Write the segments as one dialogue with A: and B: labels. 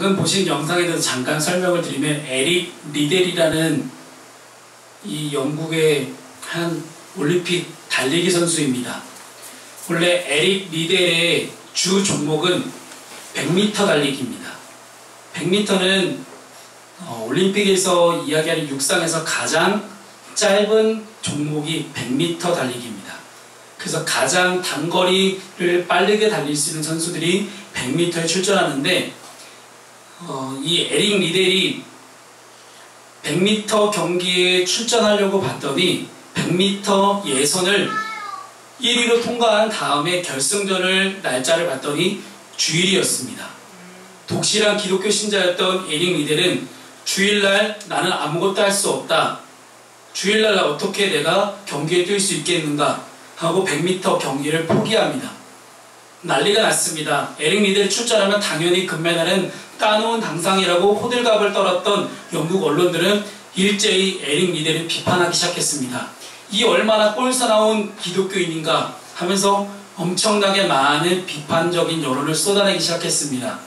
A: 방금 보신 영상에 대해서 잠깐 설명을 드리면 에릭 리델이라는 이 영국의 한 올림픽 달리기 선수입니다. 원래 에릭 리델의 주 종목은 100m 달리기입니다. 100m는 올림픽에서 이야기하는 육상에서 가장 짧은 종목이 100m 달리기입니다. 그래서 가장 단거리를 빠르게 달릴 수 있는 선수들이 100m에 출전하는데 이 에릭 리델이 100m 경기에 출전하려고 봤더니 100m 예선을 1위로 통과한 다음에 결승전을 날짜를 봤더니 주일이었습니다. 독실한 기독교 신자였던 에릭 리델은 주일날 나는 아무것도 할 수 없다. 주일날 어떻게 내가 경기에 뛸 수 있겠는가 하고 100m 경기를 포기합니다. 난리가 났습니다. 에릭 리델이 출전하면 당연히 금메달은 까놓은 당상이라고 호들갑을 떨었던 영국 언론들은 일제히 에릭 리델을 비판하기 시작했습니다. 이 얼마나 꼴사나운 기독교인인가 하면서 엄청나게 많은 비판적인 여론을 쏟아내기 시작했습니다.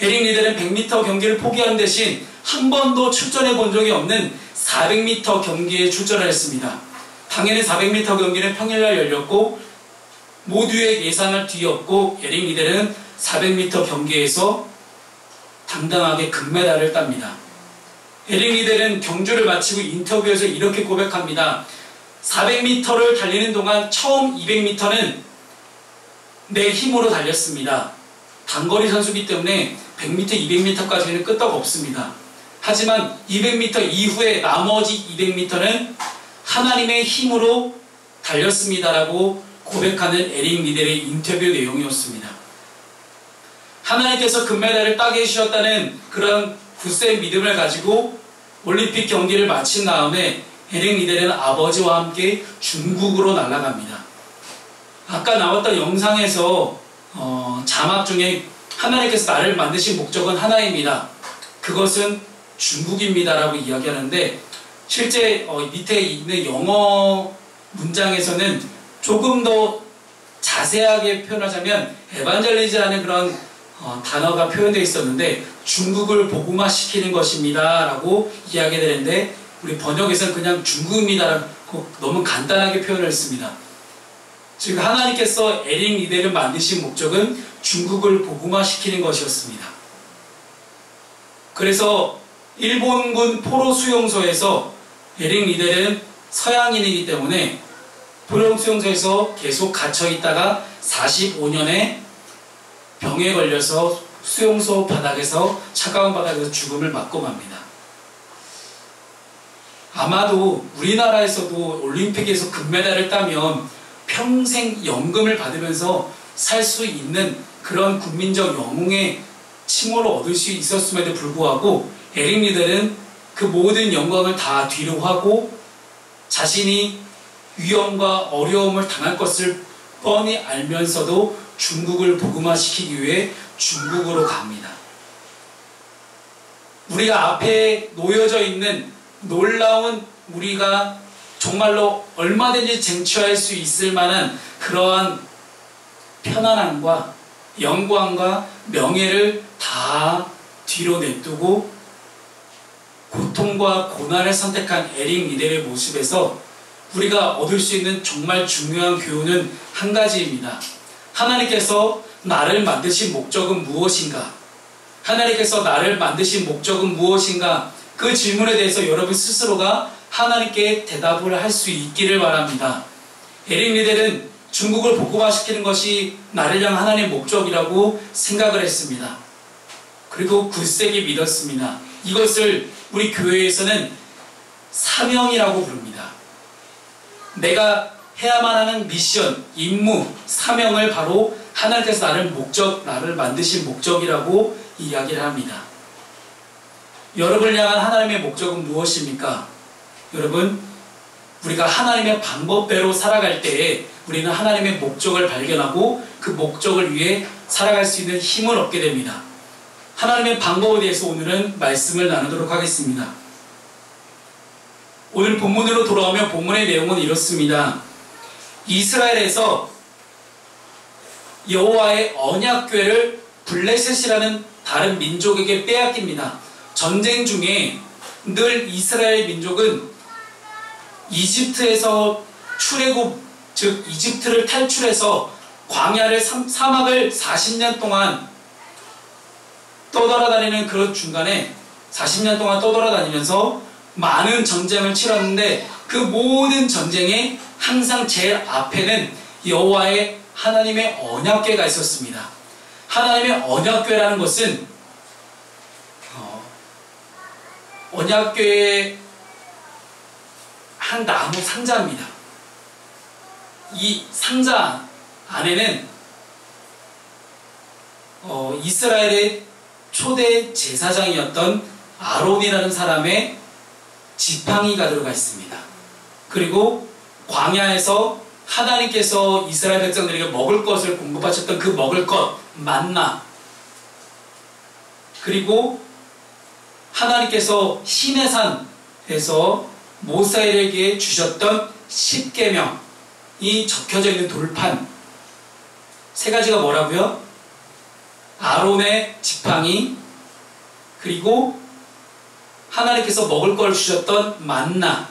A: 에릭 리델은 100m 경기를 포기하는 대신 한 번도 출전해 본 적이 없는 400m 경기에 출전을 했습니다. 당연히 400m 경기는 평일날 열렸고 모두의 예상을 뒤엎고 에릭 리델은 400m 경기에서 당당하게 금메달을 땁니다. 에릭 리델은 경주를 마치고 인터뷰에서 이렇게 고백합니다. 400m를 달리는 동안 처음 200m는 내 힘으로 달렸습니다. 단거리 선수이기 때문에 100m, 200m까지는 끄떡 없습니다. 하지만 200m 이후에 나머지 200m는 하나님의 힘으로 달렸습니다라고 고백하는 에릭 리델의 인터뷰 내용이었습니다. 하나님께서 금메달을 따게 해주셨다는 그런 굳센 믿음을 가지고 올림픽 경기를 마친 다음에 에릭 리델은 아버지와 함께 중국으로 날아갑니다. 아까 나왔던 영상에서 자막 중에 하나님께서 나를 만드신 목적은 하나입니다. 그것은 중국입니다 라고 이야기하는데 실제 밑에 있는 영어 문장에서는 조금 더 자세하게 표현하자면 에반젤리즈라는 그런 단어가 표현되어 있었는데 중국을 복음화시키는 것입니다 라고 이야기되는데 우리 번역에서는 그냥 중국입니다 라고 너무 간단하게 표현을 했습니다. 즉 하나님께서 에릭 리델을 만드신 목적은 중국을 복음화시키는 것이었습니다. 그래서 일본군 포로 수용소에서 에릭 리델은 서양인이기 때문에 포로 수용소에서 계속 갇혀 있다가 45년에 병에 걸려서 수용소 바닥에서 차가운 바닥에서 죽음을 맞고 맙니다. 아마도 우리나라에서도 올림픽에서 금메달을 따면 평생 연금을 받으면서 살 수 있는 그런 국민적 영웅의 칭호를 얻을 수 있었음에도 불구하고 에릭 리델은 그 모든 영광을 다 뒤로 하고 자신이 위험과 어려움을 당할 것을 뻔히 알면서도 중국을 복음화시키기 위해 중국으로 갑니다. 우리가 앞에 놓여져 있는 놀라운 우리가 정말로 얼마든지 쟁취할 수 있을 만한 그러한 편안함과 영광과 명예를 다 뒤로 내두고 고통과 고난을 선택한 에릭 리델의 모습에서 우리가 얻을 수 있는 정말 중요한 교훈은 한 가지입니다. 하나님께서 나를 만드신 목적은 무엇인가? 하나님께서 나를 만드신 목적은 무엇인가? 그 질문에 대해서 여러분 스스로가 하나님께 대답을 할 수 있기를 바랍니다. 에릭 리델은 중국을 복음화시키는 것이 나를 향한 하나님의 목적이라고 생각을 했습니다. 그리고 굳세게 믿었습니다. 이것을 우리 교회에서는 사명이라고 부릅니다. 내가 해야만 하는 미션, 임무, 사명을 바로 하나님께서 나를 만드신 목적이라고 이야기를 합니다. 여러분을 향한 하나님의 목적은 무엇입니까? 여러분, 우리가 하나님의 방법대로 살아갈 때에 우리는 하나님의 목적을 발견하고 그 목적을 위해 살아갈 수 있는 힘을 얻게 됩니다. 하나님의 방법에 대해서 오늘은 말씀을 나누도록 하겠습니다. 오늘 본문으로 돌아오면 본문의 내용은 이렇습니다. 이스라엘에서 여호와의 언약궤를 블레셋이라는 다른 민족에게 빼앗깁니다. 전쟁 중에 늘 이스라엘 민족은 이집트에서 출애굽, 즉 이집트를 탈출해서 광야를 사막을 40년 동안 떠돌아다니는 그런 중간에 40년 동안 떠돌아다니면서 많은 전쟁을 치렀는데 그 모든 전쟁에 항상 제일 앞에는 여호와의 하나님의 언약궤가 있었습니다. 하나님의 언약궤라는 것은 언약궤의 한 나무 상자입니다. 이 상자 안에는 이스라엘의 초대 제사장이었던 아론이라는 사람의 지팡이가 들어가 있습니다. 그리고 광야에서 하나님께서 이스라엘 백성들에게 먹을 것을 공급하셨던 그 먹을 것, 만나, 그리고 하나님께서 시내산에서 모세에게 주셨던 십계명이 적혀져 있는 돌판, 세 가지가 뭐라고요? 아론의 지팡이, 그리고 하나님께서 먹을 걸 주셨던 만나,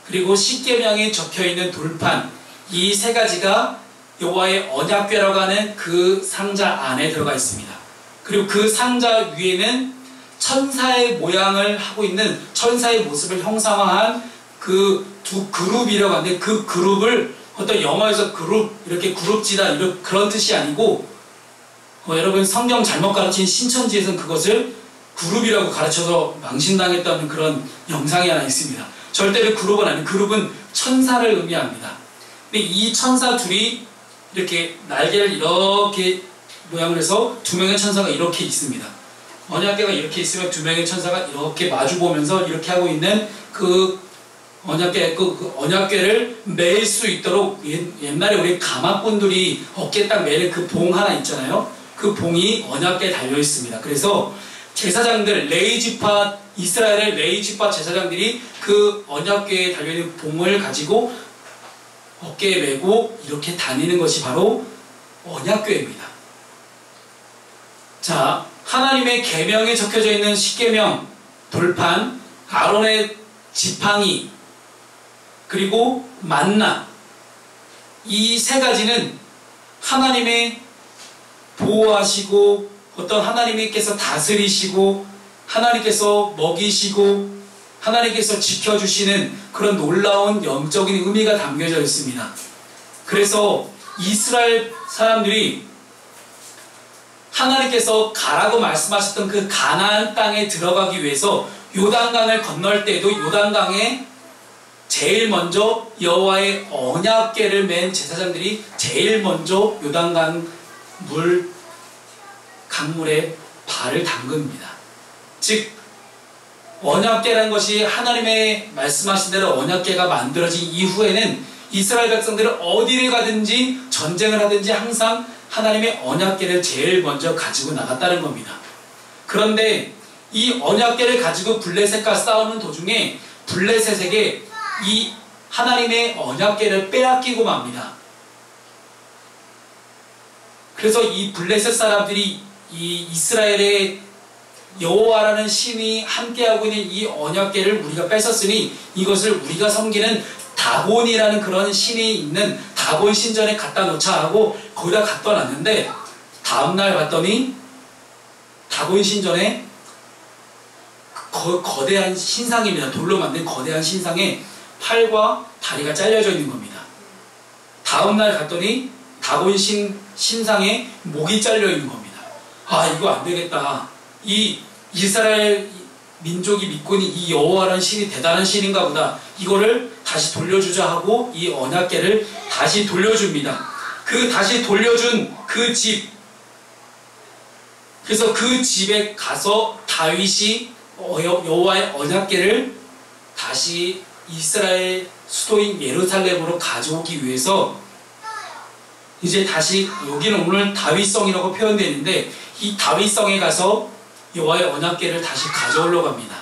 A: 그리고 십계명이 적혀있는 돌판, 이 세 가지가 여호와의 언약궤라고 하는 그 상자 안에 들어가 있습니다. 그리고 그 상자 위에는 천사의 모양을 하고 있는, 천사의 모습을 형상화한 그 두 그룹이라고 하는데, 그 그룹을 어떤 영어에서 그룹, 이렇게 그룹지다, 이런 그런 뜻이 아니고, 여러분 성경 잘못 가르친 신천지에서는 그것을 그룹이라고 가르쳐서 망신당했다는 그런 영상이 하나 있습니다. 절대로 그룹은 아니에요. 그룹은 천사를 의미합니다. 근데 이 천사 둘이 이렇게 날개를 이렇게 모양을 해서 두 명의 천사가 이렇게 있습니다. 언약궤가 이렇게 있으면 두 명의 천사가 이렇게 마주보면서 이렇게 하고 있는 그 언약궤를 맬 수 있도록, 옛날에 우리 가마꾼들이 어깨에 딱 매는 그 봉 하나 있잖아요. 그 봉이 언약궤에 달려 있습니다. 그래서 제사장들, 레위지파, 이스라엘의 레위지파 제사장들이 그 언약궤에 달려있는 봉을 가지고 어깨에 메고 이렇게 다니는 것이 바로 언약궤입니다. 자, 하나님의 계명에 적혀져 있는 십계명, 돌판, 아론의 지팡이, 그리고 만나, 이 세 가지는 하나님의 보호하시고 어떤 하나님께서 다스리시고 하나님께서 먹이시고 하나님께서 지켜주시는 그런 놀라운 영적인 의미가 담겨져 있습니다. 그래서 이스라엘 사람들이 하나님께서 가라고 말씀하셨던 그 가나안 땅에 들어가기 위해서 요단강을 건널 때에도 요단강에 제일 먼저 여호와의 언약궤를 맨 제사장들이 제일 먼저 요단강 강물에 발을 담급니다. 즉 언약궤라는 것이 하나님의 말씀하신 대로 언약궤가 만들어진 이후에는 이스라엘 백성들은 어디를 가든지 전쟁을 하든지 항상 하나님의 언약궤를 제일 먼저 가지고 나갔다는 겁니다. 그런데 이 언약궤를 가지고 블레셋과 싸우는 도중에 블레셋에게 이 하나님의 언약궤를 빼앗기고 맙니다. 그래서 이 블레셋 사람들이 이 이스라엘의 여호와라는 신이 함께하고 있는 이 언약궤를 우리가 뺏었으니 이것을 우리가 섬기는 다곤이라는 그런 신이 있는 다곤 신전에 갖다 놓자 하고 거기다 갖다 놨는데, 다음날 봤더니 다곤 신전에 거대한 신상입니다. 돌로 만든 거대한 신상에 팔과 다리가 잘려져 있는 겁니다. 다음날 갔더니 다곤 신상에 목이 잘려 있는 겁니다. 아, 이거 안 되겠다. 이 이스라엘 민족이 믿고 있는 이 여호와라는 신이 대단한 신인가 보다. 이거를 다시 돌려주자 하고 이 언약궤를 다시 돌려줍니다. 그 다시 돌려준 그 집, 그래서 그 집에 가서 다윗이 여호와의 언약궤를 다시 이스라엘 수도인 예루살렘으로 가져오기 위해서 이제 다시, 여기는 오늘 다윗성이라고 표현되어 있는데 이 다윗성에 가서 여호와의 언약궤를 다시 가져오려고 합니다.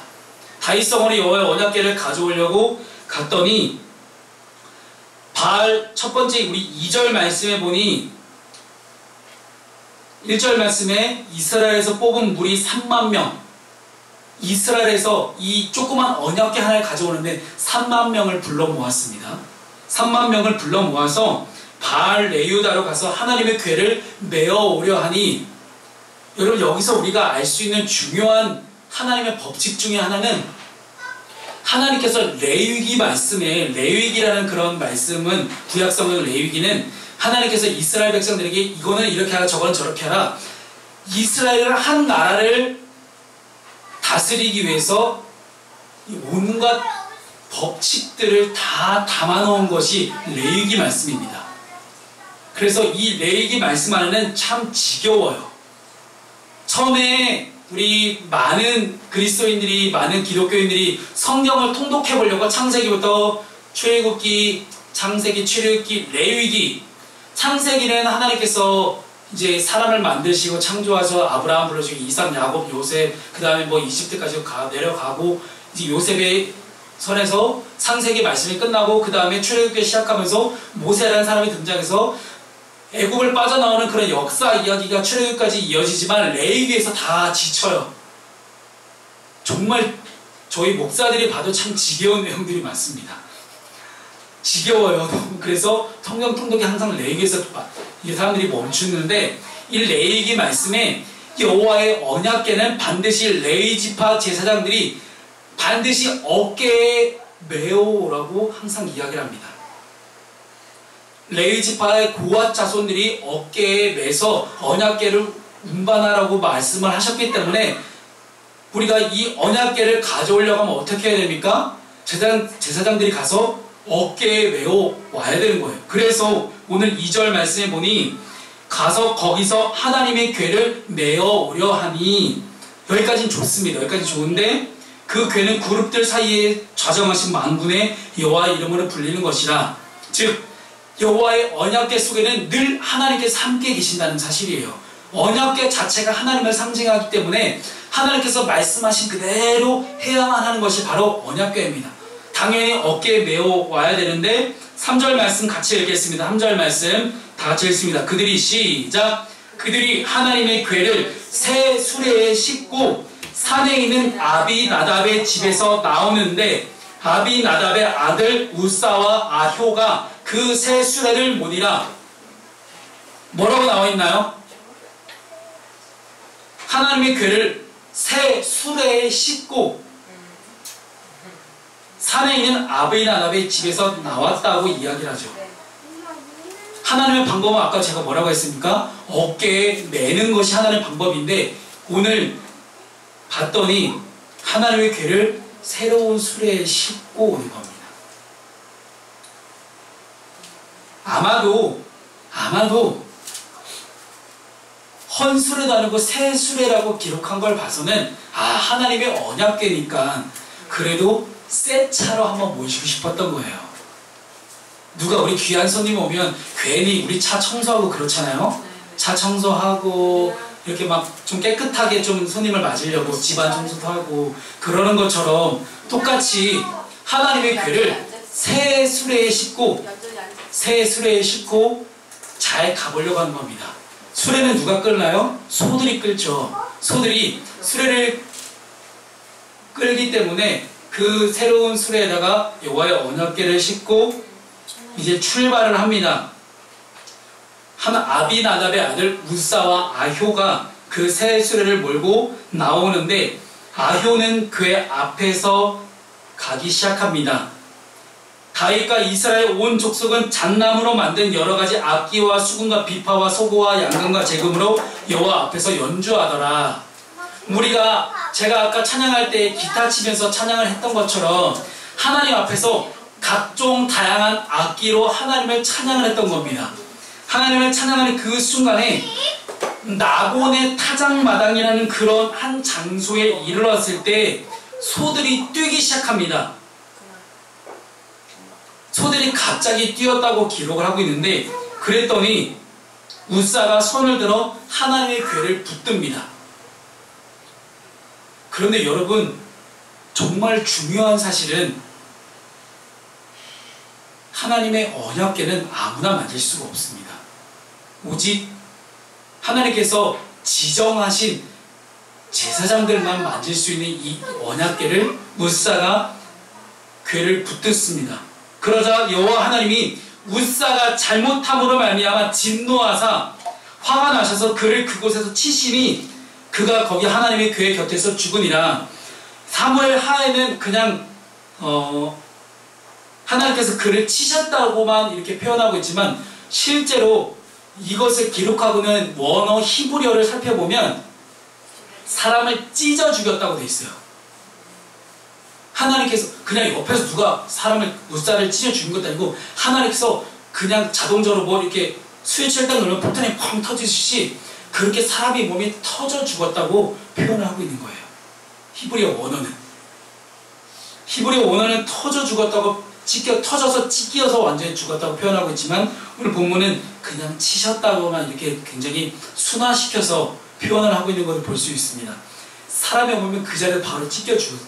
A: 다윗성으로 여호와의 언약궤를 가져오려고 갔더니 바알 첫 번째 우리 2절 말씀에 보니 1절 말씀에 이스라엘에서 뽑은 무리 3만 명, 이스라엘에서 이 조그만 언약궤 하나를 가져오는데 3만 명을 불러 모았습니다. 3만 명을 불러 모아서 바알 레유다로 가서 하나님의 궤를 메어오려 하니, 여러분 여기서 우리가 알 수 있는 중요한 하나님의 법칙 중에 하나는, 하나님께서 레위기 말씀에, 레위기라는 그런 말씀은, 구약성경 레위기는 하나님께서 이스라엘 백성들에게 이거는 이렇게 하라 저거는 저렇게 하라, 이스라엘을 한 나라를 다스리기 위해서 온갖 법칙들을 다 담아놓은 것이 레위기 말씀입니다. 그래서 이 레위기 말씀 안에는 참 지겨워요. 처음에 우리 많은 그리스도인들이, 많은 기독교인들이 성경을 통독해 보려고 창세기부터 출애굽기, 창세기, 출애굽기, 레위기, 창세기는 하나님께서 이제 사람을 만드시고 창조하셔서 아브라함 불러주시고 이삭, 야곱, 요셉, 그 다음에 뭐 이집트까지 내려가고, 이제 요셉의 선에서 창세기 말씀이 끝나고, 그 다음에 출애굽기 시작하면서 모세라는 사람이 등장해서 애굽을 빠져나오는 그런 역사 이야기가 출애굽까지 이어지지만 레위기에서 다 지쳐요. 정말 저희 목사들이 봐도 참 지겨운 내용들이 많습니다. 지겨워요. 그래서 성경 통독이 항상 레위기에서 이 사람들이 멈추는데, 이 레위기 말씀에 여호와의 언약궤는 반드시 레위 지파 제사장들이 반드시 어깨에 메어오라고 항상 이야기를 합니다. 레위 지파의 고앗 자손들이 어깨에 매서 언약궤를 운반하라고 말씀을 하셨기 때문에, 우리가 이 언약궤를 가져오려고 하면 어떻게 해야 됩니까? 제사장들이 가서 어깨에 메어 와야 되는 거예요. 그래서 오늘 2절 말씀에 보니 가서 거기서 하나님의 궤를 메어 오려 하니, 여기까지는 좋습니다. 여기까지 좋은데, 그 궤는 그룹들 사이에 좌정하신 만군의 여호와의 이름으로 불리는 것이라, 즉 여호와의 언약궤 속에는 늘 하나님께서 함께 계신다는 사실이에요. 언약궤 자체가 하나님을 상징하기 때문에 하나님께서 말씀하신 그대로 해야만 하는 것이 바로 언약궤입니다. 당연히 어깨에 메어 와야 되는데, 3절 말씀 같이 읽겠습니다. 3절 말씀 다 같이 읽습니다. 그들이 시작. 그들이 하나님의 궤를 새 수레에 싣고 산에 있는 아비나답의 집에서 나오는데, 아비나답의 아들 우사와 아효가 그 새 수레를 모니라. 뭐라고 나와 있나요? 하나님의 궤를 새 수레에 싣고 산에 있는 아비나답의 집에서 나왔다고 이야기를 하죠. 하나님의 방법은 아까 제가 뭐라고 했습니까? 어깨에 매는 것이 하나님의 방법인데, 오늘 봤더니 하나님의 궤를 새로운 수레에 싣고 오는 겁니다. 아마도 헌수레도 아니고 새 수레라고 기록한 걸 봐서는, 하나님의 언약궤니까 그래도 새 차로 한번 모시고 싶었던 거예요. 누가 우리 귀한 손님 오면 괜히 우리 차 청소하고 그렇잖아요. 차 청소하고 이렇게 막 좀 깨끗하게 좀 손님을 맞으려고 집안 청소도 하고 그러는 것처럼, 똑같이 하나님의 궤를 새 수레에 싣고 잘 가보려고 하는 겁니다. 수레는 누가 끌나요? 소들이 끌죠. 소들이 수레를 끌기 때문에 그 새로운 수레에다가 여호와의 언약궤를 싣고 이제 출발을 합니다. 아비나답의 아들 우사와 아효가 그 새 수레를 몰고 나오는데, 아효는 궤 앞에서 가기 시작합니다. 다윗과 이스라엘 온 족속은 잣나무로 만든 여러가지 악기와 수금과 비파와 소고와 양금과 재금으로 여호와 앞에서 연주하더라. 제가 아까 찬양할 때 기타 치면서 찬양을 했던 것처럼 하나님 앞에서 각종 다양한 악기로 하나님을 찬양을 했던 겁니다. 하나님을 찬양하는 그 순간에 나곤의 타작마당이라는 그런 한 장소에 이르렀을 때 소들이 뛰기 시작합니다. 소들이 갑자기 뛰었다고 기록을 하고 있는데, 그랬더니 우사가 손을 들어 하나님의 궤를 붙듭니다. 그런데 여러분, 정말 중요한 사실은 하나님의 언약궤는 아무나 만질 수가 없습니다. 오직 하나님께서 지정하신 제사장들만 만질 수 있는 이 언약궤를 뭇사가 궤를 붙들습니다. 그러자 여호와 하나님이 뭇사가 잘못함으로 말미암아 진노하사 화가 나셔서 그를 그곳에서 치시니 그가 거기 하나님의 궤 곁에서 죽으니라. 사무엘 하에는 그냥 하나님께서 그를 치셨다고만 이렇게 표현하고 있지만 실제로 이것을 기록하고는 원어 히브리어를 살펴보면 사람을 찢어 죽였다고 돼 있어요. 하나님께서 그냥 옆에서 누가 사람을 뭇사를 찢어 죽인 것도 아니고 하나님께서 그냥 자동적으로 뭐 이렇게 스위치를 딱 누르면 폭탄이 펑 터지듯이 그렇게 사람의 몸이 터져 죽었다고 표현을 하고 있는 거예요. 히브리어 원어는 터져 죽었다고 터져서 찢겨서 완전히 죽었다고 표현하고 있지만 오늘 본문은 그냥 치셨다고만 이렇게 굉장히 순화시켜서 표현을 하고 있는 것을 볼 수 있습니다. 사람의 몸은 그 자리에 바로 찢겨 죽어요.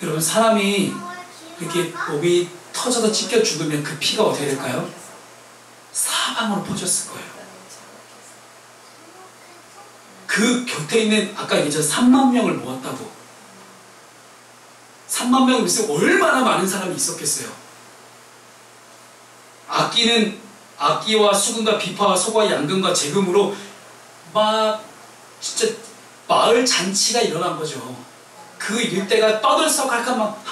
A: 여러분 사람이 이렇게 몸이 터져서 찢겨 죽으면 그 피가 어떻게 될까요? 사방으로 퍼졌을 거예요. 그 곁에 있는 아까 얘기했죠. 3만 명을 모았다고. 3만 명이 있으면 얼마나 많은 사람이 있었겠어요. 악기와 수금과 비파와 소과 양금과 재금으로 막 진짜 마을 잔치가 일어난 거죠. 그 일대가 떠들썩할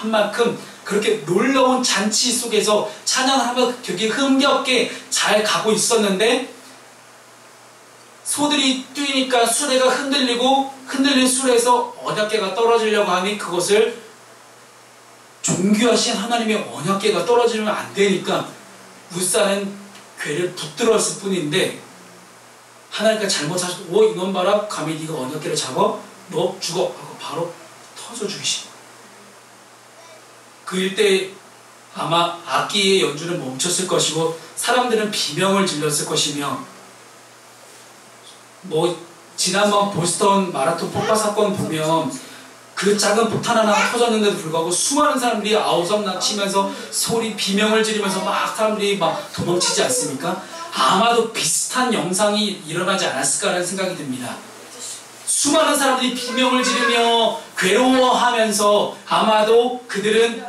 A: 만큼 그렇게 놀라운 잔치 속에서 찬양을 하며 되게 흥겹게 잘 가고 있었는데 소들이 뛰니까 수레가 흔들린 수레에서 언약궤가 떨어지려고 하니 그것을 존귀하신 하나님의 언약궤가 떨어지면 안 되니까 뭇사는 궤를 붙들었을 뿐인데 하나님께서 잘못하셔서 오 이놈 봐라 감히 네가 언약궤를 잡아 너 죽어 하고 바로 터져 죽이시고 그 일대 아마 악기의 연주는 멈췄을 것이고 사람들은 비명을 질렀을 것이며 뭐 지난번 보스턴 마라톤 폭파 사건 보면 그 작은 폭탄 하나 터졌는데도 불구하고 수많은 사람들이 아우성 치면서 소리 비명을 지르면서 막 사람들이 막 도망치지 않습니까? 아마도 비슷한 영상이 일어나지 않았을까라는 생각이 듭니다. 수많은 사람들이 비명을 지르며 괴로워하면서 아마도 그들은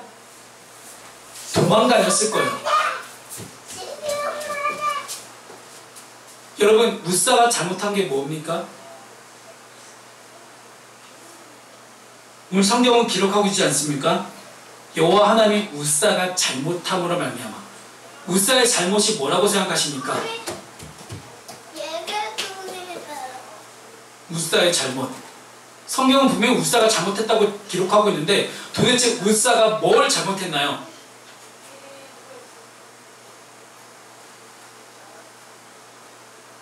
A: 도망다녔을 거예요. 여러분 뭇사가 잘못한 게 뭡니까? 오늘 성경은 기록하고 있지 않습니까? 여호와 하나님이 뭇사가 잘못함으로 말미암아 뭇사의 잘못이 뭐라고 생각하십니까? 뭇사의 잘못. 성경은 분명히 뭇사가 잘못했다고 기록하고 있는데 도대체 뭇사가 뭘 잘못했나요?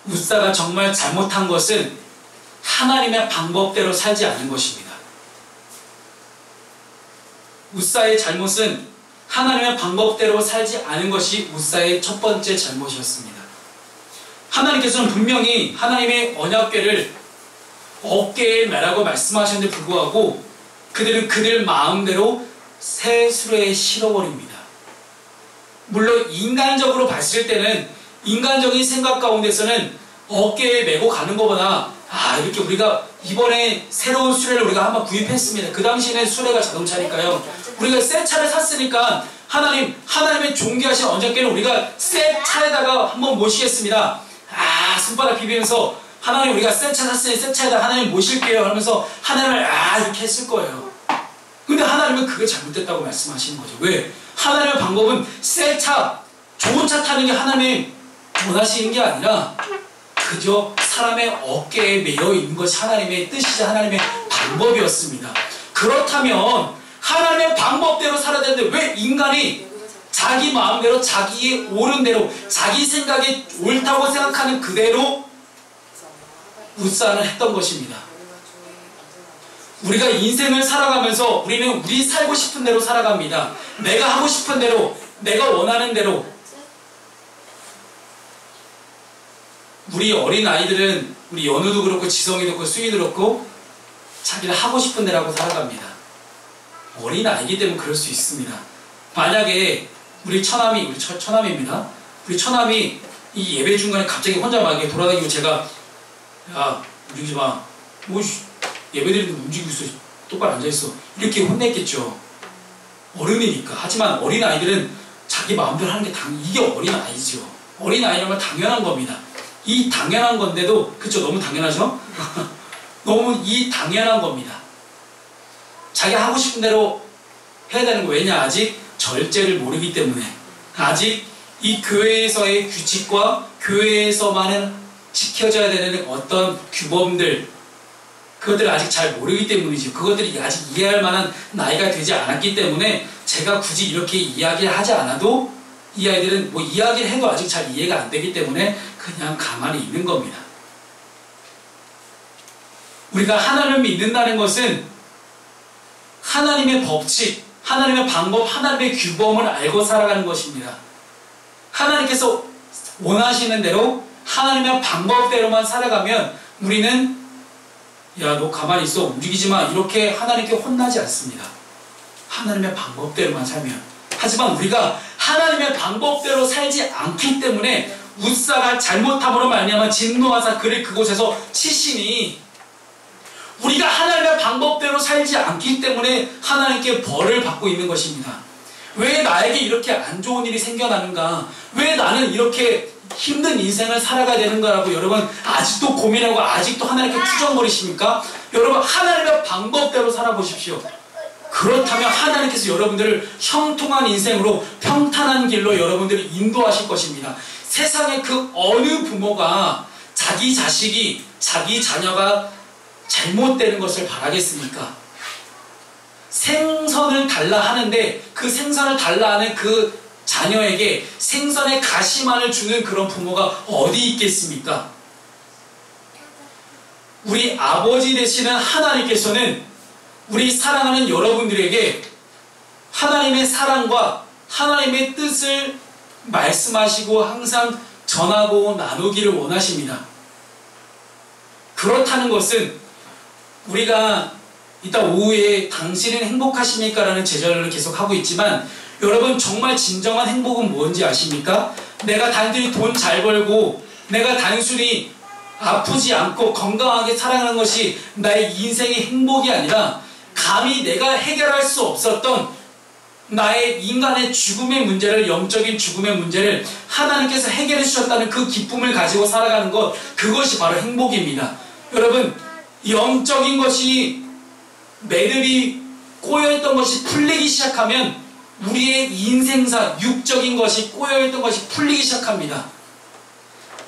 A: 뭇사가 정말 잘못한 것은 하나님의 방법대로 살지 않은 것입니다. 뭇사의 잘못은 하나님의 방법대로 살지 않은 것이 뭇사의 첫 번째 잘못이었습니다. 하나님께서는 분명히 하나님의 언약궤를 어깨에 매라고 말씀하셨는데 불구하고 그들은 그들 마음대로 새 수레에 실어버립니다. 물론 인간적으로 봤을 때는 인간적인 생각 가운데서는 어깨에 메고 가는 것보다 이렇게 우리가 이번에 새로운 수레를 우리가 한번 구입했습니다. 그 당시에는 수레가 자동차니까요. 우리가 새 차를 샀으니까 하나님의 존귀하신 언약궤를 우리가 새 차에다가 한번 모시겠습니다. 손바닥 비비면서 하나님 우리가 새 차 샀으니 새 차에다 하나님 모실게요 하면서 하나님을 이렇게 했을 거예요. 근데 하나님은 그게 잘못됐다고 말씀하시는 거죠. 왜? 하나님의 방법은 새 차, 좋은 차 타는 게 하나님 원하시는 게 아니라 그저 사람의 어깨에 매여 있는 것이 하나님의 뜻이자 하나님의 방법이었습니다. 그렇다면 하나님의 방법대로 살아야 되는데 왜 인간이 자기 마음대로 자기의 옳은 대로 자기 생각이 옳다고 생각하는 그대로 뭇사를 했던 것입니다. 우리가 인생을 살아가면서 우리는 우리 살고 싶은 대로 살아갑니다. 내가 하고 싶은 대로, 내가 원하는 대로. 우리 어린 아이들은 우리 연우도 그렇고 지성이도 그렇고 수희도 그렇고 자기를 하고 싶은 대로 하고 살아갑니다. 어린 아이기 때문에 그럴 수 있습니다. 만약에 우리 처남입니다. 우리 처남이 이 예배 중간에 갑자기 혼자 막 돌아다니고 제가 야, 움직이지 마. 뭐, 예배드리는데 움직이고 있어. 똑바로 앉아있어. 이렇게 혼냈겠죠. 어른이니까. 하지만 어린아이들은 자기 마음대로 하는 게 이게 어린아이죠. 어린아이라면 당연한 겁니다. 이 당연한 건데도, 그쵸? 너무 당연하죠? 너무 이 당연한 겁니다. 자기 하고 싶은 대로 해야 되는 거. 왜냐? 아직 절제를 모르기 때문에. 아직 이 교회에서의 규칙과 교회에서만은 지켜져야 되는 어떤 규범들, 그것들을 아직 잘 모르기 때문이죠. 그것들이 아직 이해할 만한 나이가 되지 않았기 때문에 제가 굳이 이렇게 이야기를 하지 않아도 이 아이들은 뭐 이야기를 해도 아직 잘 이해가 안 되기 때문에 그냥 가만히 있는 겁니다. 우리가 하나님을 믿는다는 것은 하나님의 법칙, 하나님의 방법, 하나님의 규범을 알고 살아가는 것입니다. 하나님께서 원하시는 대로 하나님의 방법대로만 살아가면 우리는 야, 너 가만히 있어, 움직이지 마, 이렇게 하나님께 혼나지 않습니다. 하나님의 방법대로만 살면. 하지만 우리가 하나님의 방법대로 살지 않기 때문에 웃사가 잘못함으로 말미암아 진노하사 그를 그곳에서 치시니, 우리가 하나님의 방법대로 살지 않기 때문에 하나님께 벌을 받고 있는 것입니다. 왜 나에게 이렇게 안 좋은 일이 생겨나는가? 왜 나는 이렇게 힘든 인생을 살아가야 되는가라고 여러분 아직도 고민하고 아직도 하나님께 투정거리십니까? 여러분 하나님의 방법대로 살아보십시오. 그렇다면 하나님께서 여러분들을 형통한 인생으로 평탄한 길로 여러분들을 인도하실 것입니다. 세상의 그 어느 부모가 자기 자식이, 자기 자녀가 잘못되는 것을 바라겠습니까? 생선을 달라 하는데 그 생선을 달라 하는 그 자녀에게 생선의 가시만을 주는 그런 부모가 어디 있겠습니까? 우리 아버지 되시는 하나님께서는 우리 사랑하는 여러분들에게 하나님의 사랑과 하나님의 뜻을 말씀하시고 항상 전하고 나누기를 원하십니다. 그렇다는 것은 우리가 이따 오후에 당신은 행복하십니까? 라는 제자를 계속 하고 있지만 여러분 정말 진정한 행복은 뭔지 아십니까? 내가 단순히 돈 잘 벌고 내가 단순히 아프지 않고 건강하게 살아가는 것이 나의 인생의 행복이 아니라 감히 내가 해결할 수 없었던 나의 인간의 죽음의 문제를, 영적인 죽음의 문제를 하나님께서 해결해 주셨다는 그 기쁨을 가지고 살아가는 것, 그것이 바로 행복입니다. 여러분 영적인 것이, 매듭이 꼬여있던 것이 풀리기 시작하면 우리의 인생사, 육적인 것이 꼬여있던 것이 풀리기 시작합니다.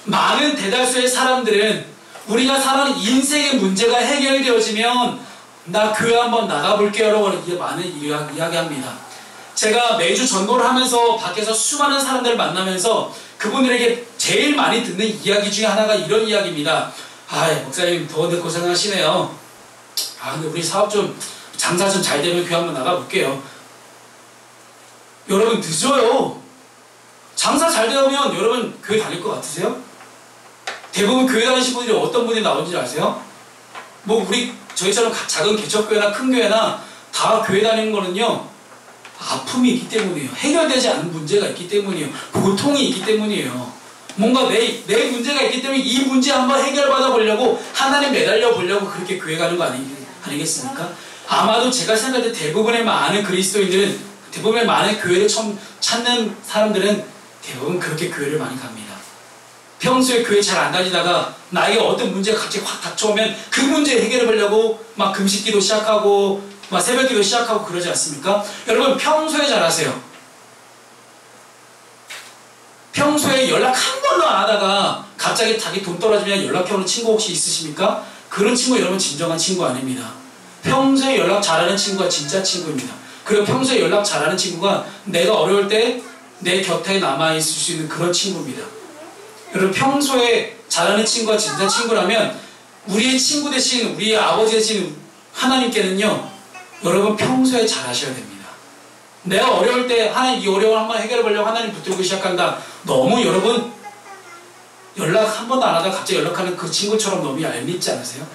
A: 많은 대다수의 사람들은 우리가 사는 인생의 문제가 해결되어지면 나 교회 한번 나가볼게요 라고 많은 이야기합니다. 제가 매주 전도를 하면서 밖에서 수많은 사람들을 만나면서 그분들에게 제일 많이 듣는 이야기 중에 하나가 이런 이야기입니다. 아, 목사님 더운데 고생하시네요. 아, 근데 우리 사업 좀, 장사 좀 잘 되면 교회 한번 나가볼게요. 여러분 늦어요. 장사 잘 되면 여러분 교회 다닐 것 같으세요? 대부분 교회 다니신 분들이 어떤 분이 나오는지 아세요? 뭐 우리 저희처럼 작은 개척교회나 큰 교회나 다 교회 다니는 거는요, 아픔이 있기 때문이에요. 해결되지 않은 문제가 있기 때문이에요. 고통이 있기 때문이에요. 뭔가 내 문제가 있기 때문에 이 문제 한번 해결받아 보려고, 하나님 매달려 보려고 그렇게 교회 가는 거 아니겠습니까? 아마도 제가 생각할 때 대부분의 많은 그리스도인들은, 대부분의 많은 교회를 처음 찾는 사람들은 대부분 그렇게 교회를 많이 갑니다. 평소에 교회 잘 안 다니다가 나에게 어떤 문제가 갑자기 확 닥쳐오면 그 문제 해결해 보려고 막 금식기도 시작하고 막 새벽기도 시작하고 그러지 않습니까? 여러분 평소에 잘하세요. 평소에 연락 한 번도 안 하다가 갑자기 자기 돈 떨어지면 연락해오는 친구 혹시 있으십니까? 그런 친구 여러분 진정한 친구 아닙니다. 평소에 연락 잘하는 친구가 진짜 친구입니다. 그리고 평소에 연락 잘하는 친구가 내가 어려울 때 내 곁에 남아있을 수 있는 그런 친구입니다. 여러분 평소에 잘하는 친구가 진짜 친구라면 우리의 친구 대신 우리의 아버지 대신 하나님께는요, 여러분 평소에 잘하셔야 됩니다. 내가 어려울 때 하나님 이 어려움을 한번 해결해 보려고 하나님 붙들고 시작한다. 너무 여러분 연락 한 번도 안 하다가 갑자기 연락하는 그 친구처럼 너무 얄밉지 않으세요?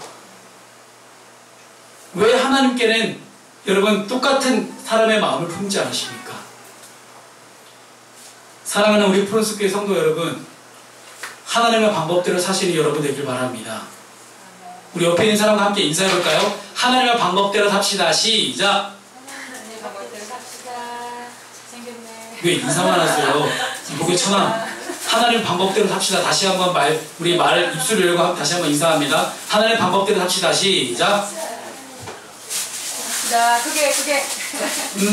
A: 왜 하나님께는 여러분 똑같은 사람의 마음을 품지 않으십니까? 사랑하는 우리 프론스교회 성도 여러분, 하나님의 방법대로 사시는 여러분 되길 바랍니다. 우리 옆에 있는 사람과 함께 인사해볼까요? 하나님의 방법대로 삽시다. 시작!
B: 하나님의 방법대로 삽시다. 생겼네.
A: 왜 인사만 하세요? 목에 천왕. 하나님 방법대로 삽시다. 다시 한번 우리 말 입술을 열고 다시 한번 인사합니다. 하나님 방법대로 삽시다. 시작!
B: 자, 그게.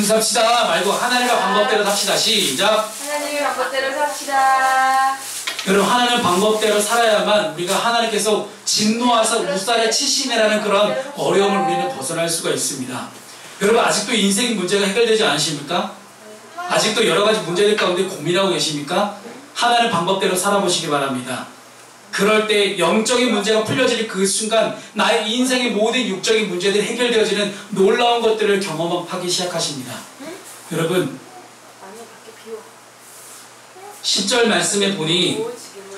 A: 삽시다 말고 하나님의 방법대로 삽시다. 시작!
B: 하나님의 방법대로 삽시다.
A: 여러분, 하나님 방법대로 살아야만 우리가 하나님께서 진노하사 우살에 치시네라는 그런 어려움을 우리는 벗어날 수가 있습니다. 여러분, 아직도 인생 문제가 해결되지 않으십니까? 아직도 여러 가지 문제들 가운데 고민하고 계십니까? 하나님 방법대로 살아보시기 바랍니다. 그럴 때 영적인 문제가 풀려질 그 순간 나의 인생의 모든 육적인 문제들이 해결되어지는 놀라운 것들을 경험하기 시작하십니다. 여러분, 10절 말씀에 보니,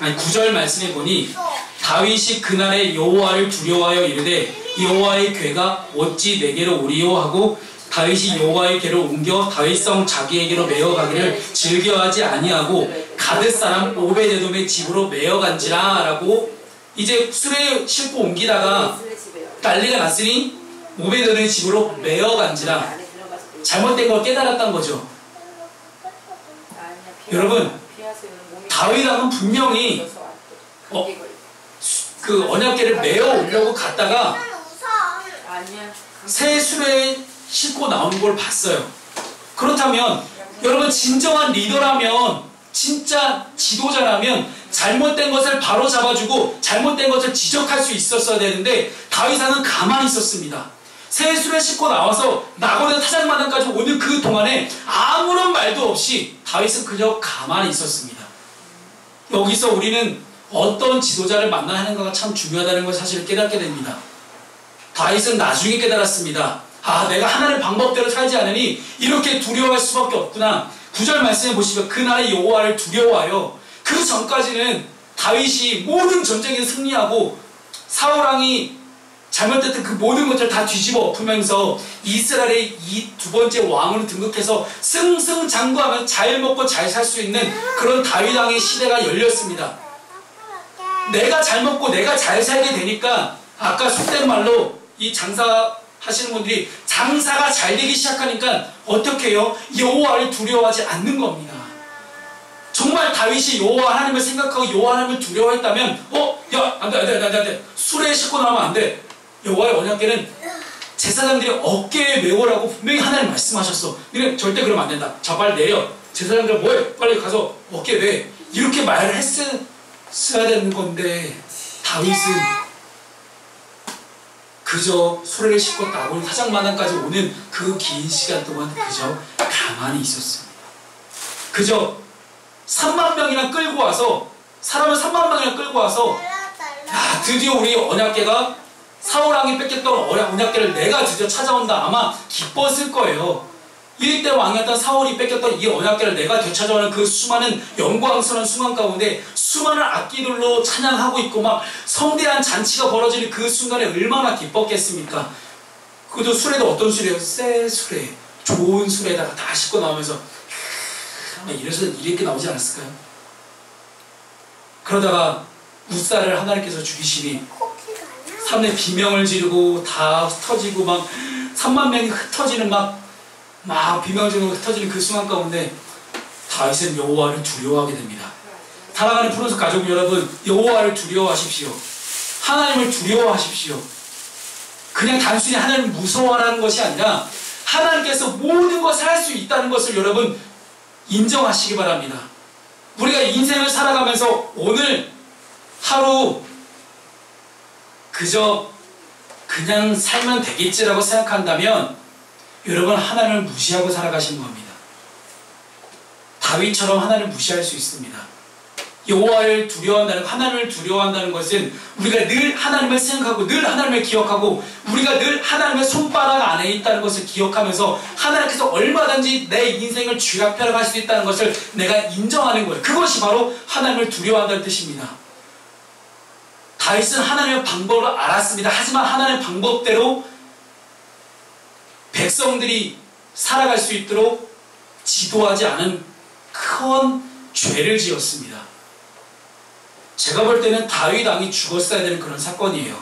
A: 아니 9절 말씀에 보니 다윗이 그날에 여호와를 두려워하여 이르되 여호와의 궤가 어찌 내게로 오리요 하고 다윗이 여호와의 궤를 옮겨 다윗성 자기에게로 메어가기를 즐겨하지 아니하고 가드 사람 오베데돔의 집으로 메어간지라 라고 이제 수레에 싣고 옮기다가 난리가 났으니 오베데돔의 집으로 메어간지라 잘못된 걸 깨달았던 거죠. 여러분, 다윗왕은 분명히 그 언약궤를 메어 오려고 갔다가 새 수레에 싣고 나오는 걸 봤어요. 그렇다면 여러분, 진정한 리더라면, 진짜 지도자라면 잘못된 것을 바로 잡아주고 잘못된 것을 지적할 수 있었어야 되는데 다윗왕은 가만히 있었습니다. 새 수레 싣고 나와서 나고는 타작마당까지 오는 그 동안에 아무런 말도 없이 다윗은 그저 가만히 있었습니다. 여기서 우리는 어떤 지도자를 만나야 하는가가 참 중요하다는 걸 사실 깨닫게 됩니다. 다윗은 나중에 깨달았습니다. 아, 내가 하나님 방법대로 살지 않으니 이렇게 두려워할 수밖에 없구나. 9절 말씀해 보시면 그날의 여호와를 두려워하여, 그 전까지는 다윗이 모든 전쟁에 승리하고 사울왕이 잘못됐던 그 모든 것들을 다 뒤집어 엎으면서 이스라엘의 이 두 번째 왕으로 등극해서 승승장구하면서 잘 먹고 잘 살 수 있는 그런 다윗왕의 시대가 열렸습니다. 내가 잘 먹고 내가 잘 살게 되니까 아까 속된 말로 이 장사하시는 분들이 장사가 잘 되기 시작하니까 어떻게 해요? 여호와를 두려워하지 않는 겁니다. 정말 다윗이 여호와 하나님을 생각하고 여호와 하나님을 두려워했다면 야, 안돼 수레에 싣고 나오면 안돼. 여호와의 언약궤는 제사장들이 어깨에 메우라고 분명히 하나님 말씀하셨어. 근데 절대 그러면 안 된다. 자, 빨리 내려. 제사장들 뭐해? 빨리 가서 어깨에 매. 이렇게 말을 했어야 되는 건데 다윗은 그저 수레를 싣고 나고는 타작마당까지 오는 그 긴 시간 동안 그저 가만히 있었습니다. 그저 3만 명이나 끌고 와서, 사람을 3만 명이나 끌고 와서, 야, 드디어 우리 언약궤가 사울왕이 뺏겼던 언약궤를 내가 드디어 찾아온다. 아마 기뻤을 거예요. 1대 왕이었던 사울이 뺏겼던 이 언약궤를 내가 되찾아오는 그 수많은 영광스러운 순간 가운데 수많은 악기들로 찬양하고 있고 막 성대한 잔치가 벌어지는 그 순간에 얼마나 기뻤겠습니까? 그것도 수레도 어떤 수레예요? 새 수레, 좋은 수레에다가 다 싣고 나오면서 이래서 이렇게 나오지 않았을까요? 그러다가 우살을 하나님께서 죽이시니 삼내 비명을 지르고 다 흩어지고 막 3만 명이 흩어지는 막 비명을 지르고 흩어지는 그 순간 가운데 다윗은 여호와를 두려워하게 됩니다. 사랑하는 푸른숲 가족 여러분, 여호와를 두려워하십시오. 하나님을 두려워하십시오. 그냥 단순히 하나님을 무서워하라는 것이 아니라 하나님께서 모든 것을 할 수 있다는 것을 여러분 인정하시기 바랍니다. 우리가 인생을 살아가면서 오늘 하루 그저 그냥 살면 되겠지라고 생각한다면 여러분 하나님을 무시하고 살아가시는 겁니다. 다윗처럼 하나님을 무시할 수 있습니다. 여호와를 두려워한다는, 하나님을 두려워한다는 것은 우리가 늘 하나님을 생각하고 늘 하나님을 기억하고 우리가 늘 하나님의 손바닥 안에 있다는 것을 기억하면서 하나님께서 얼마든지 내 인생을 쥐락펴락 할 수 있다는 것을 내가 인정하는 거예요. 그것이 바로 하나님을 두려워한다는 뜻입니다. 다윗은 하나님의 방법을 알았습니다. 하지만 하나님의 방법대로 백성들이 살아갈 수 있도록 지도하지 않은 큰 죄를 지었습니다. 제가 볼 때는 다윗 왕이 죽었어야 되는 그런 사건이에요.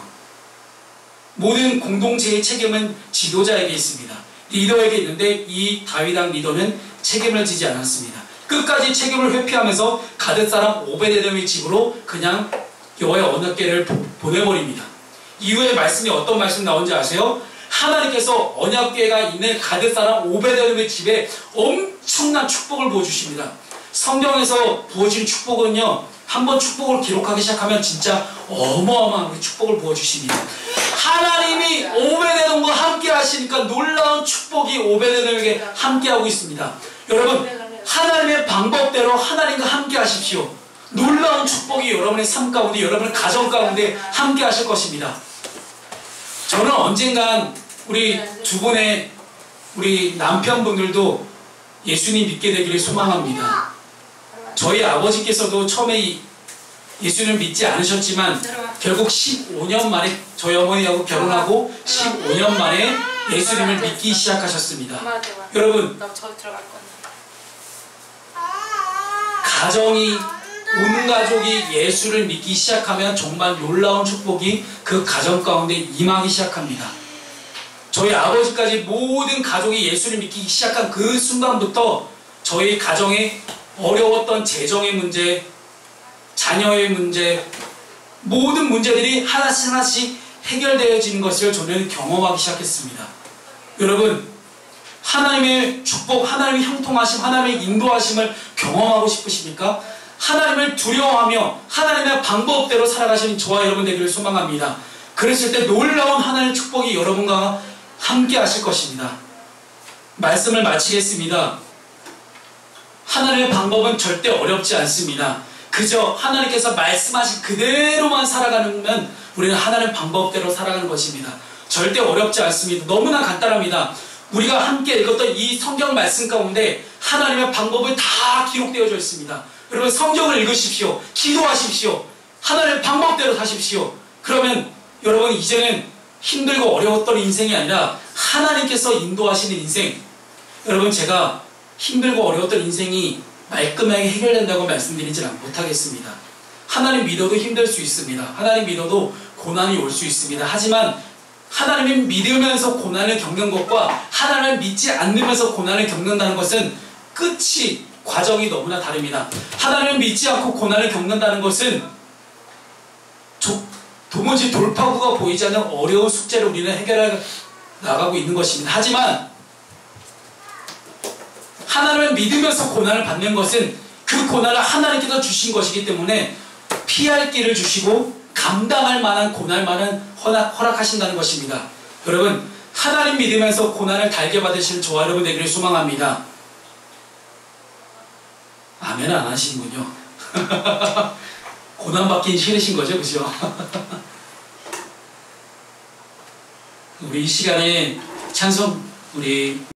A: 모든 공동체의 책임은 지도자에게 있습니다. 리더에게 있는데 이 다윗왕 리더는 책임을 지지 않았습니다. 끝까지 책임을 회피하면서 가댓 사람 오베데돔의 집으로 그냥 여호와의 언약궤를 보내버립니다. 이후에 말씀이 어떤 말씀 나온지 아세요? 하나님께서 언약궤가 있는 가댓 사람 오베데돔의 집에 엄청난 축복을 부어주십니다. 성경에서 부어진 축복은요, 한번 축복을 기록하기 시작하면 진짜 어마어마한 축복을 부어주십니다. 하나님이 오베데돔과 함께 하시니까 놀라운 축복이 오베데돔에게 함께하고 있습니다. 여러분, 하나님의 방법대로 하나님과 함께 하십시오. 놀라운 축복이 여러분의 삶 가운데, 여러분의 가정 가운데 함께 하실 것입니다. 저는 언젠간 우리 두 분의 우리 남편분들도 예수님 믿게 되기를 소망합니다. 저희 아버지께서도 처음에 예수님을 믿지 않으셨지만 결국 15년 만에 저희 어머니하고 결혼하고 15년 만에 예수님을 믿기 시작하셨습니다. 여러분, 가정이 온 가족이 예수를 믿기 시작하면 정말 놀라운 축복이 그 가정 가운데 임하기 시작합니다. 저희 아버지까지 모든 가족이 예수를 믿기 시작한 그 순간부터 저희 가정에 어려웠던 재정의 문제, 자녀의 문제, 모든 문제들이 하나씩 하나씩 해결되어지는 것을 저는 경험하기 시작했습니다. 여러분, 하나님의 축복, 하나님의 형통하심, 하나님의 인도하심을 경험하고 싶으십니까? 하나님을 두려워하며 하나님의 방법대로 살아가시는 저와 여러분 되기를 소망합니다. 그랬을 때 놀라운 하나님의 축복이 여러분과 함께 하실 것입니다. 말씀을 마치겠습니다. 하나님의 방법은 절대 어렵지 않습니다. 그저 하나님께서 말씀하신 그대로만 살아가면 우리는 하나님의 방법대로 살아가는 것입니다. 절대 어렵지 않습니다. 너무나 간단합니다. 우리가 함께 읽었던 이 성경 말씀 가운데 하나님의 방법은 다 기록되어져 있습니다. 여러분, 성경을 읽으십시오. 기도하십시오. 하나님의 방법대로 사십시오. 그러면 여러분, 이제는 힘들고 어려웠던 인생이 아니라 하나님께서 인도하시는 인생. 여러분, 제가 힘들고 어려웠던 인생이 말끔하게 해결된다고 말씀드리지는 못하겠습니다. 하나님 믿어도 힘들 수 있습니다. 하나님 믿어도 고난이 올 수 있습니다. 하지만 하나님을 믿으면서 고난을 겪는 것과 하나님을 믿지 않으면서 고난을 겪는다는 것은 끝이, 과정이 너무나 다릅니다. 하나님을 믿지 않고 고난을 겪는다는 것은 도무지 돌파구가 보이지 않는 어려운 숙제를 우리는 해결해 나가고 있는 것입니다. 하지만 하나님을 믿으면서 고난을 받는 것은 그 고난을 하나님께서 주신 것이기 때문에 피할 길을 주시고 감당할 만한 고난만은 허락하신다는 것입니다. 여러분, 하나님 믿으면서 고난을 달게 받으시는 저와 여러분 되기를 소망합니다. 아멘 안 하시는군요. 고난받기 싫으신 거죠, 그죠? 우리 이 시간에 찬송 우리